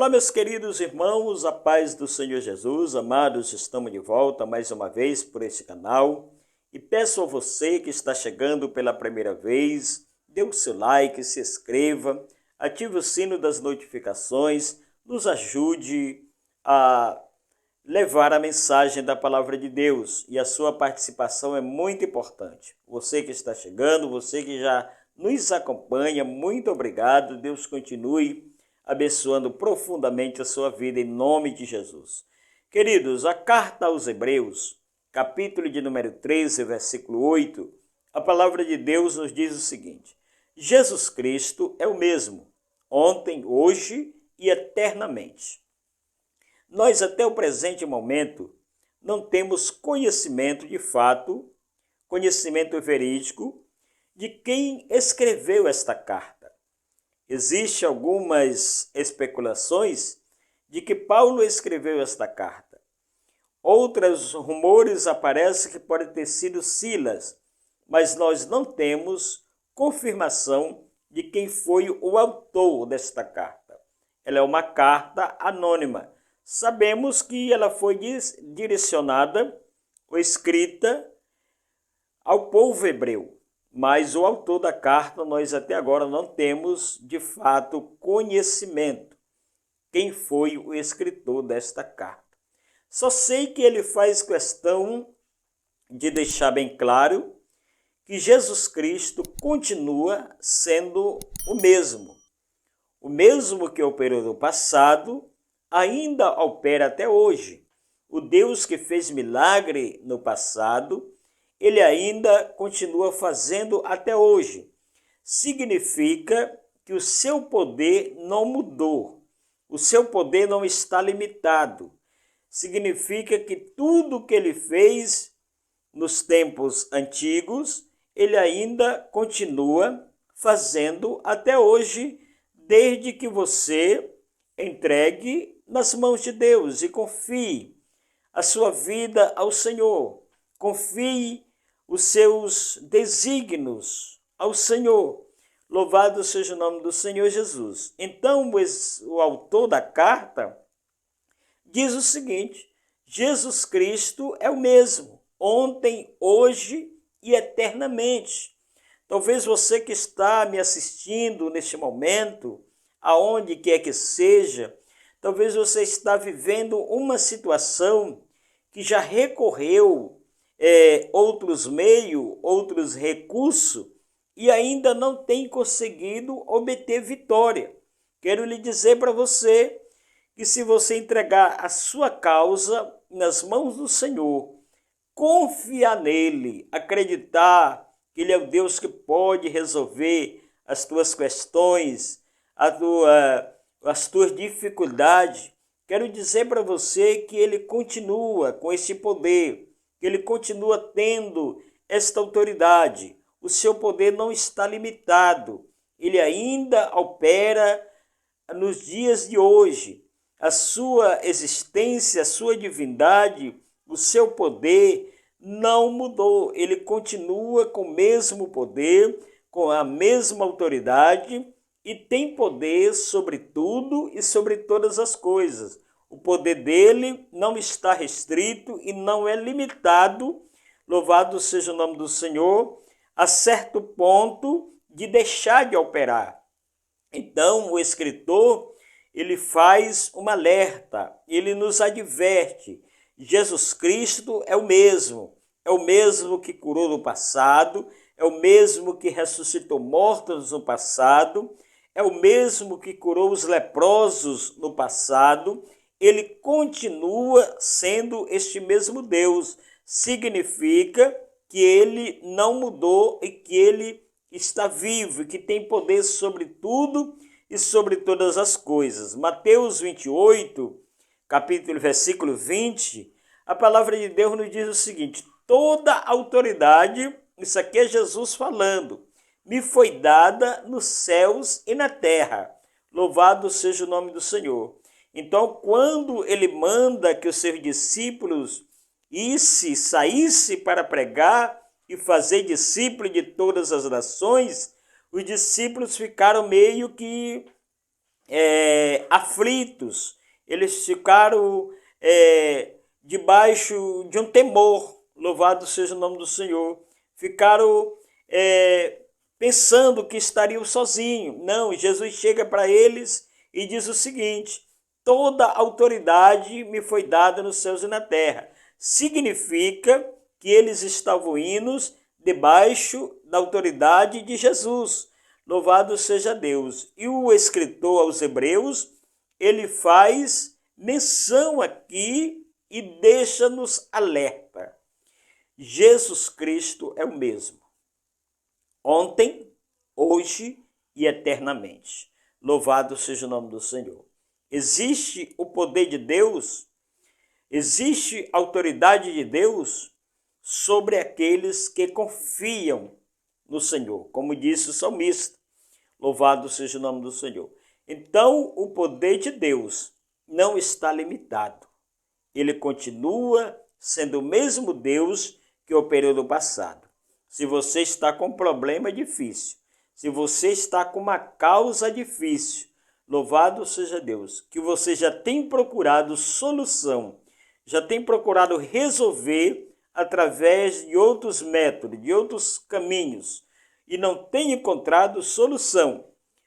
Olá, meus queridos irmãos, a paz do Senhor Jesus, amados, estamos de volta mais uma vez por este canal e peço a você que está chegando pela primeira vez, dê o seu like, se inscreva, ative o sino das notificações, nos ajude a levar a mensagem da palavra de Deus e a sua participação é muito importante. Você que está chegando, você que já nos acompanha, muito obrigado, Deus continue abençoando profundamente a sua vida em nome de Jesus. Queridos, a carta aos Hebreus, capítulo de número 13, versículo 8, a palavra de Deus nos diz o seguinte: Jesus Cristo é o mesmo, ontem, hoje e eternamente. Nós até o presente momento não temos conhecimento de fato, conhecimento verídico de quem escreveu esta carta. Existem algumas especulações de que Paulo escreveu esta carta. Outros rumores aparecem que pode ter sido Silas, mas nós não temos confirmação de quem foi o autor desta carta. Ela é uma carta anônima. Sabemos que ela foi direcionada ou escrita ao povo hebreu. Mas o autor da carta nós até agora não temos, de fato, conhecimento. Quem foi o escritor desta carta? Só sei que ele faz questão de deixar bem claro que Jesus Cristo continua sendo o mesmo. O mesmo que operou no passado, ainda opera até hoje. O Deus que fez milagre no passado, ele ainda continua fazendo até hoje. Significa que o seu poder não mudou. O seu poder não está limitado. Significa que tudo que ele fez nos tempos antigos, ele ainda continua fazendo até hoje, desde que você entregue nas mãos de Deus e confie a sua vida ao Senhor. Confie os seus desígnios ao Senhor. Louvado seja o nome do Senhor Jesus. Então, o autor da carta diz o seguinte: Jesus Cristo é o mesmo, ontem, hoje e eternamente. Talvez você que está me assistindo neste momento, aonde quer que seja, talvez você está vivendo uma situação que já recorreu outros meios, outros recursos e ainda não tem conseguido obter vitória. Quero lhe dizer para você que se você entregar a sua causa nas mãos do Senhor, confiar nele, acreditar que ele é o Deus que pode resolver as tuas questões, as tuas dificuldades, quero dizer para você que ele continua com esse poder, que ele continua tendo esta autoridade. O seu poder não está limitado. Ele ainda opera nos dias de hoje. A sua existência, a sua divindade, o seu poder não mudou. Ele continua com o mesmo poder, com a mesma autoridade e tem poder sobre tudo e sobre todas as coisas. O poder dele não está restrito e não é limitado, louvado seja o nome do Senhor, a certo ponto de deixar de operar. Então, o escritor, ele faz um alerta, ele nos adverte. Jesus Cristo é o mesmo que curou no passado, é o mesmo que ressuscitou mortos no passado, é o mesmo que curou os leprosos no passado. Ele continua sendo este mesmo Deus. Significa que ele não mudou e que ele está vivo e que tem poder sobre tudo e sobre todas as coisas. Mateus 28, capítulo, versículo 20, a palavra de Deus nos diz o seguinte: toda autoridade, isso aqui é Jesus falando, me foi dada nos céus e na terra. Louvado seja o nome do Senhor. Então, quando ele manda que os seus discípulos saísse para pregar e fazer discípulos de todas as nações, os discípulos ficaram meio que aflitos, eles ficaram debaixo de um temor, louvado seja o nome do Senhor, ficaram pensando que estariam sozinhos. Não, Jesus chega para eles e diz o seguinte: toda autoridade me foi dada nos céus e na terra. Significa que eles estavam indo debaixo da autoridade de Jesus. Louvado seja Deus. E o escritor aos Hebreus, ele faz menção aqui e deixa-nos alerta. Jesus Cristo é o mesmo, ontem, hoje e eternamente. Louvado seja o nome do Senhor. Existe o poder de Deus, existe a autoridade de Deus sobre aqueles que confiam no Senhor, como disse o salmista. Louvado seja o nome do Senhor. Então, o poder de Deus não está limitado. Ele continua sendo o mesmo Deus que operou no passado. Se você está com um problema difícil, se você está com uma causa difícil, louvado seja Deus, que você já tem procurado solução, já tem procurado resolver através de outros métodos, de outros caminhos, e não tem encontrado solução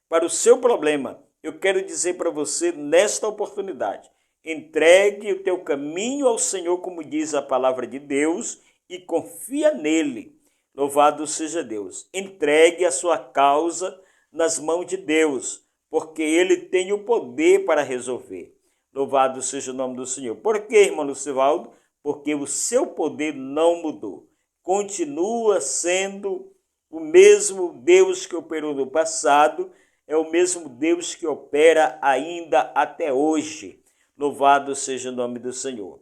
para o seu problema, eu quero dizer para você nesta oportunidade: entregue o teu caminho ao Senhor, como diz a palavra de Deus, e confia nele. Louvado seja Deus. Entregue a sua causa nas mãos de Deus, porque ele tem o poder para resolver. Louvado seja o nome do Senhor. Por quê, irmão Lucivaldo? Porque o seu poder não mudou. Continua sendo o mesmo Deus que operou no passado, é o mesmo Deus que opera ainda até hoje. Louvado seja o nome do Senhor.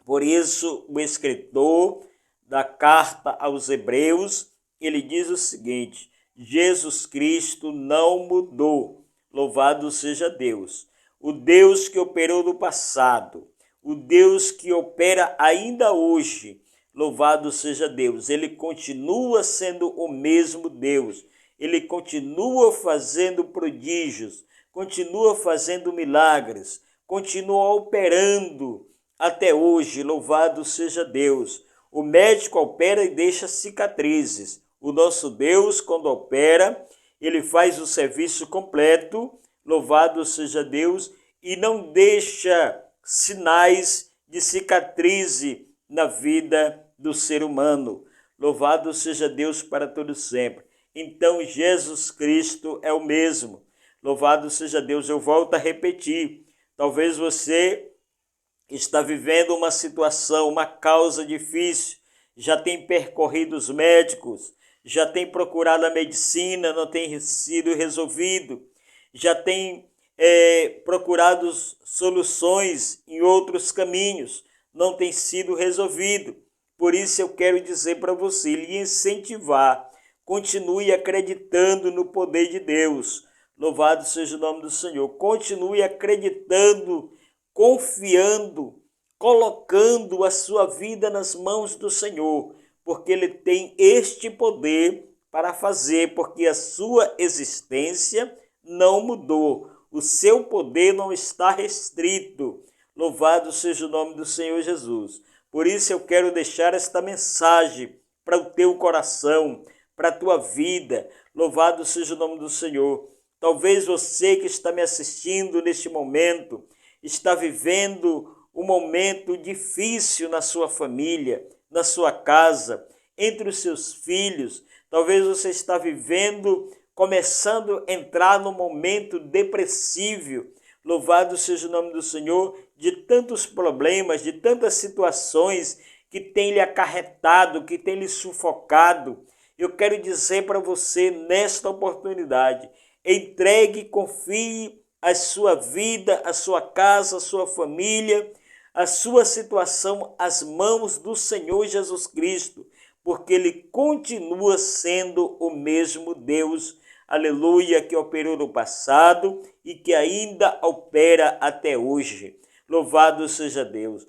Por isso, o escritor da carta aos Hebreus, ele diz o seguinte: Jesus Cristo não mudou. Louvado seja Deus. O Deus que operou no passado, o Deus que opera ainda hoje, louvado seja Deus. Ele continua sendo o mesmo Deus. Ele continua fazendo prodígios, continua fazendo milagres, continua operando até hoje. Louvado seja Deus. O médico opera e deixa cicatrizes. O nosso Deus, quando opera, ele faz o serviço completo. Louvado seja Deus. E não deixa sinais de cicatrize na vida do ser humano. Louvado seja Deus para todo sempre. Então, Jesus Cristo é o mesmo. Louvado seja Deus. Eu volto a repetir. Talvez você está vivendo uma situação, uma causa difícil, já tem percorrido os médicos, já tem procurado a medicina, não tem sido resolvido, já tem procurado soluções em outros caminhos, não tem sido resolvido. Por isso eu quero dizer para você, lhe incentivar, continue acreditando no poder de Deus. Louvado seja o nome do Senhor. Continue acreditando, confiando, colocando a sua vida nas mãos do Senhor, porque ele tem este poder para fazer, porque a sua existência não mudou, o seu poder não está restrito. Louvado seja o nome do Senhor Jesus. Por isso eu quero deixar esta mensagem para o teu coração, para a tua vida. Louvado seja o nome do Senhor. Talvez você que está me assistindo neste momento está vivendo um momento difícil na sua família, na sua casa, entre os seus filhos. Talvez você está vivendo, começando a entrar num momento depressivo. Louvado seja o nome do Senhor, de tantos problemas, de tantas situações que tem lhe acarretado, que tem lhe sufocado. Eu quero dizer para você nesta oportunidade: entregue, confie a sua vida, a sua casa, a sua família, a sua situação às mãos do Senhor Jesus Cristo, porque ele continua sendo o mesmo Deus, aleluia, que operou no passado e que ainda opera até hoje. Louvado seja Deus.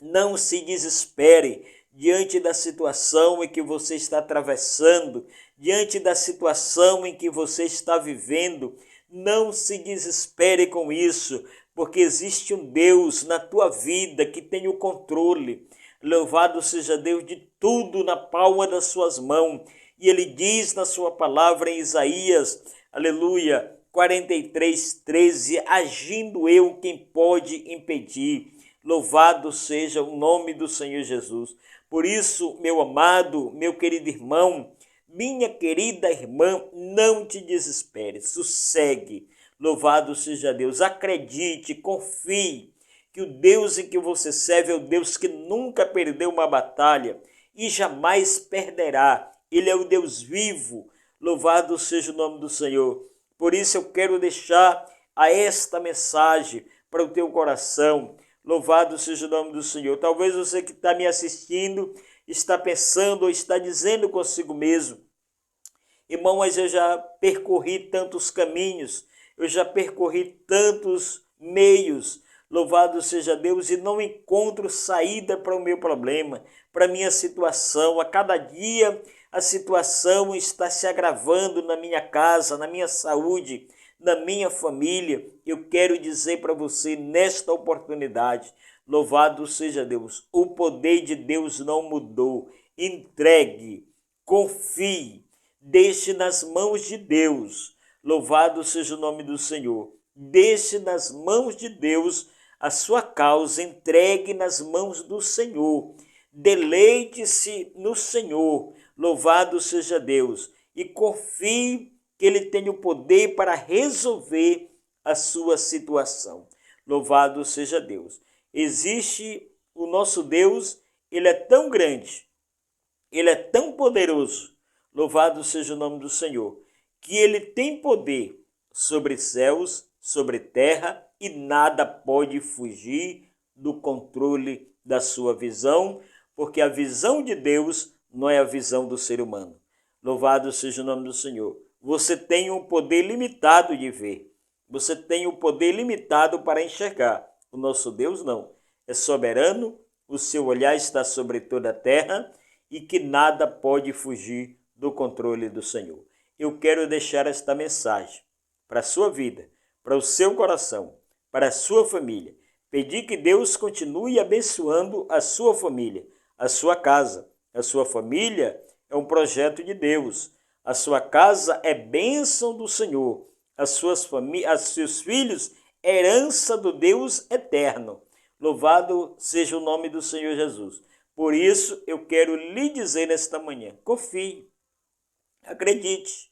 Não se desespere diante da situação em que você está atravessando, diante da situação em que você está vivendo. Não se desespere com isso, porque existe um Deus na tua vida que tem o controle. Louvado seja Deus, de tudo na palma das suas mãos. E ele diz na sua palavra em Isaías, aleluia, 43:13, agindo eu, quem pode impedir? Louvado seja o nome do Senhor Jesus. Por isso, meu amado, meu querido irmão, minha querida irmã, não te desespere, sossegue. Louvado seja Deus, acredite, confie que o Deus em que você serve é o Deus que nunca perdeu uma batalha e jamais perderá. Ele é o Deus vivo. Louvado seja o nome do Senhor. Por isso eu quero deixar esta mensagem para o teu coração. Louvado seja o nome do Senhor. Talvez você que está me assistindo está pensando ou está dizendo consigo mesmo: irmão, mas eu já percorri tantos caminhos, eu já percorri tantos meios, louvado seja Deus, e não encontro saída para o meu problema, para a minha situação. A cada dia a situação está se agravando na minha casa, na minha saúde, na minha família. Eu quero dizer para você nesta oportunidade, louvado seja Deus, o poder de Deus não mudou. Entregue, confie, deixe nas mãos de Deus. Louvado seja o nome do Senhor. Deixe nas mãos de Deus a sua causa, entregue nas mãos do Senhor. Deleite-se no Senhor. Louvado seja Deus. E confie que Ele tem o poder para resolver a sua situação. Louvado seja Deus. Existe o nosso Deus, Ele é tão grande, Ele é tão poderoso, louvado seja o nome do Senhor, que Ele tem poder sobre céus, sobre terra, e nada pode fugir do controle da sua visão, porque a visão de Deus não é a visão do ser humano. Louvado seja o nome do Senhor. Você tem um poder limitado de ver. Você tem um poder limitado para enxergar. O nosso Deus não. É soberano, o seu olhar está sobre toda a terra e que nada pode fugir do controle do Senhor. Eu quero deixar esta mensagem para a sua vida, para o seu coração, para a sua família. Pedir que Deus continue abençoando a sua família, a sua casa. A sua família é um projeto de Deus. A sua casa é bênção do Senhor. Seus filhos, herança do Deus eterno. Louvado seja o nome do Senhor Jesus. Por isso, eu quero lhe dizer nesta manhã, confie, acredite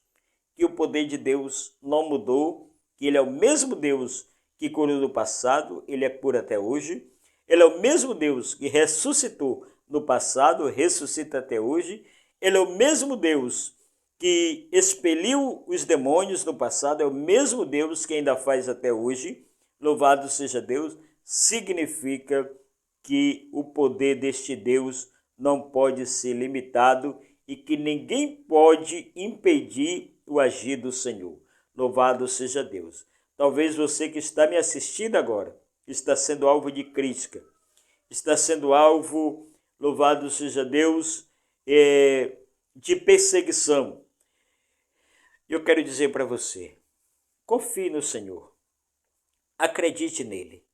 que o poder de Deus não mudou, que Ele é o mesmo Deus que curou no passado, Ele é por até hoje. Ele é o mesmo Deus que ressuscitou no passado, ressuscita até hoje. Ele é o mesmo Deus que expeliu os demônios no passado, é o mesmo Deus que ainda faz até hoje. Louvado seja Deus. Significa que o poder deste Deus não pode ser limitado e que ninguém pode impedir o agir do Senhor. Louvado seja Deus. Talvez você que está me assistindo agora está sendo alvo de crítica, está sendo alvo, louvado seja Deus, de perseguição. Eu quero dizer para você, confie no Senhor, acredite nele,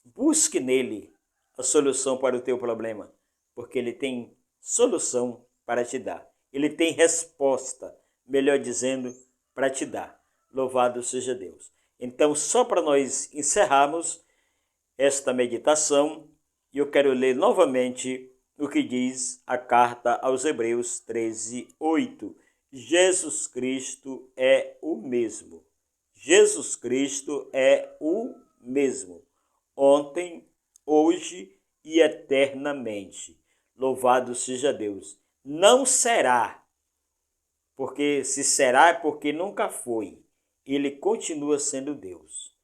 busque nele a solução para o teu problema, porque Ele tem solução para te dar. Ele tem resposta, melhor dizendo, para te dar. Louvado seja Deus. Então, só para nós encerrarmos esta meditação, eu quero ler novamente o que diz a carta aos Hebreus 13:8. Jesus Cristo é o mesmo. Jesus Cristo é o mesmo. Ontem, hoje e eternamente. Louvado seja Deus. Não será, porque se será é porque nunca foi. Ele continua sendo Deus.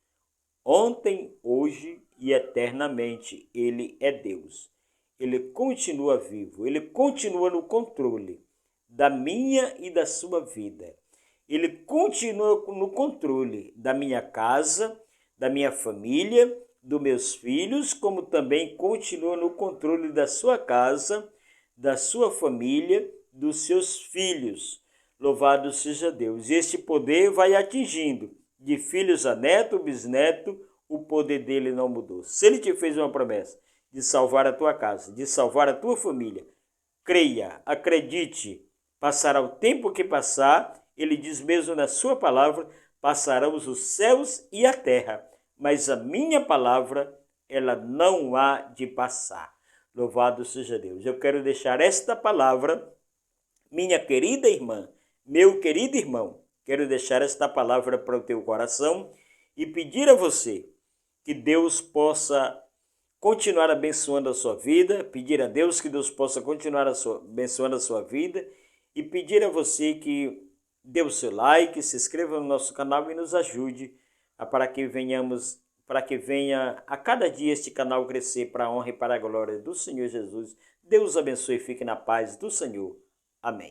Ontem, hoje e eternamente, Ele é Deus. Ele continua vivo, Ele continua no controle da minha e da sua vida. Ele continua no controle da minha casa, da minha família, dos meus filhos, como também continua no controle da sua casa, da sua família, dos seus filhos. Louvado seja Deus. E este poder vai atingindo de filhos a neto, bisneto, o poder dele não mudou. Se ele te fez uma promessa de salvar a tua casa, de salvar a tua família, creia, acredite, passará o tempo que passar, ele diz mesmo na sua palavra, passarão os céus e a terra, mas a minha palavra, ela não há de passar. Louvado seja Deus. Eu quero deixar esta palavra, minha querida irmã, meu querido irmão, quero deixar esta palavra para o teu coração e pedir a você que Deus possa continuar abençoando a sua vida, pedir a Deus que Deus possa continuar abençoando a sua vida e pedir a você que dê o seu like, se inscreva no nosso canal e nos ajude para que venha a cada dia este canal crescer para a honra e para a glória do Senhor Jesus. Deus abençoe e fique na paz do Senhor. Amém.